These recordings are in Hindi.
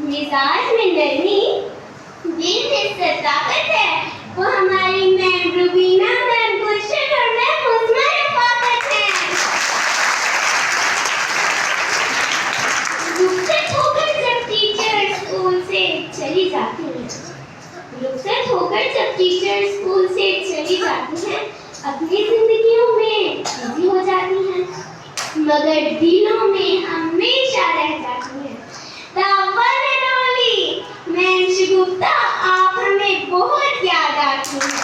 मिजाज में नरमी, दिल में सदाकत है, वो हमारी मैम रुबीना, मैम गुलशन और मैम उस्मा रफाकत है। रुखसत होकर जब टीचर स्कूल से चली जाती हैं, रुखसत होकर जब टीचर स्कूल से चली जाती हैं, अपनी जिंदगियों में बिजी हो जाती हैं, मगर दिलों में हमेशा रह जाती हैं। The one and only ma'am Shagufta, आप हमें बहुत याद आती हैं।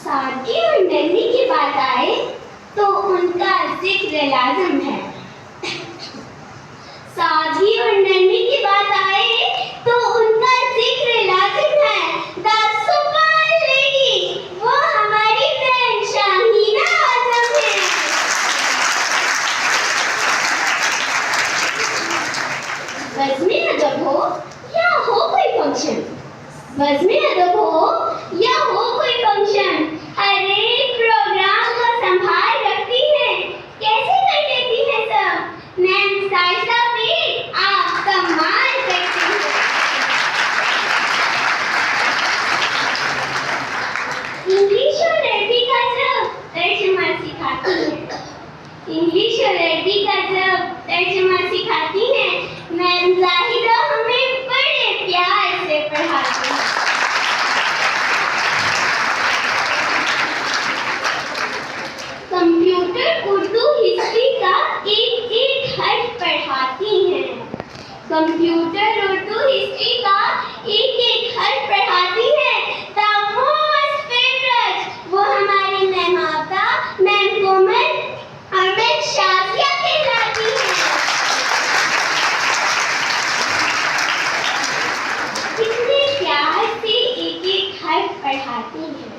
सादगी और नरमी की बात आए तो उनका जिक्र लाज़िम है। सादगी और नरमी की बात आए तो उनका जिक्र लाज़िम है। द सुपर लेडी, वो हमारी मैम शाहीना आज़म है। बज़्म-ए अदब हो या हो कोई फंक्शन, बज़्म-ए अदब हो या हो कोई फंक्शन, हर एक प्रोग्राम को संभाल रखती है। कैसे कर लेती है सब मैम साइसा पे आप कमाल करती हैं। इंग्लिश और अरबी का जब तर्जुमा सिखाती हैं, इंग्लिश और अरबी का जब तर्जुमा सिखाती हैं, मैम जाहिदा हमें बड़े प्यार से पढ़ाती हैं। कंप्यूटर उर्दू हिस्ट्री का एक एक हर्फ पढ़ाती हैं, कंप्यूटर उर्दू हिस्ट्री का एक एक हर्फ पढ़ाती हैं। द मोस्ट फेवरेट, वो हमारी मैम आपदा, मैम कोमल और मैम शाजिया कहलाती हैं। कितने प्यार से एक एक हर्फ पढ़ाती हैं,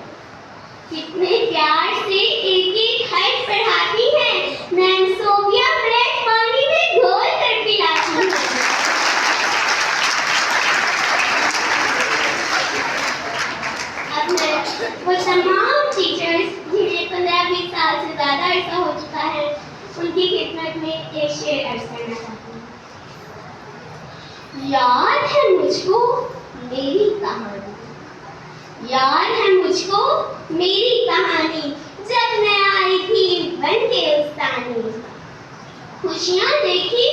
कितने प्यार से एक एक हर्फ पढ़ाती हैं। मैम सोफिया ब्रेड पानी में घोल कर पिलाती हैं। अब मैं वो तमाम टीचर्स जिन्हें 15-20 साल से ज़्यादा अर्सा हो चुका है, उनकी खिदमत में एक शेर अर्ज करना चाहती हूँ। याद है मुझको मेरी कहानी, याद है मुझको मेरी कहानी, जब मैं आई थी बन के उस्तानी। खुशियाँ देखी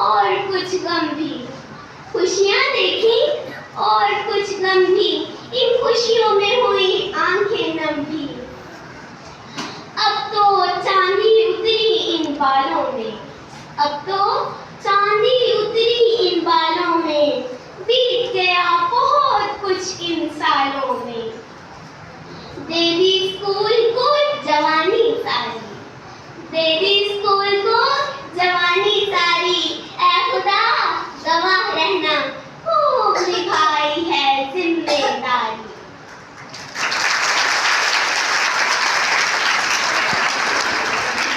और कुछ गम भी, खुशियाँ देखी और कुछ गम भी, इन खुशियों में हुई आंखें नम भी। अब तो चांदी उतरी इन बालों में, अब तो चांदी उतरी इन बालों में, बीत गया बहुत कुछ इन सालों में। देवी स्कूल को जवानी सारी, देवी स्कूल को जवानी सारी, ऐ खुदा गवाह रहना खूब निभाई है जिम्मेदारी।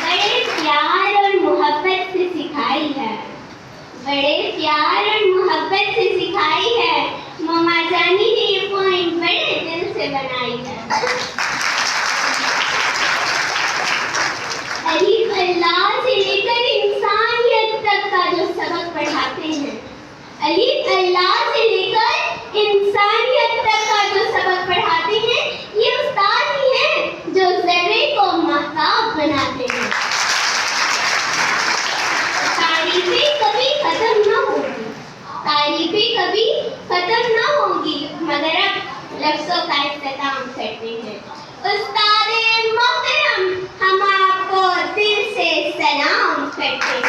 बड़े प्यार और मोहब्बत से सिखाई है, बड़े प्यार और मोहब्बत से सिखाई है, मम्मा जानी ने ये पॉइंट बड़े दिल से बनाई है। अलीफ अल्लाह से लेकर इंसानियत तक का जो सबक पढ़ाते हैं, अलीफ अल्लाह से लेकर इंसानियत तक का जो सबक पढ़ाते हैं, ये उस्ताद ही हैं जो ज़र्रे को महताब बनाते हैं। तारीफें कभी खत्म न होगी, तारीफें कभी खत्म न होगी, मगर अब लफ्ज़ों का इख्तिताम करते हैं। उस्ताद मोहतरम, हम आपको दिल से सलाम करते हैं।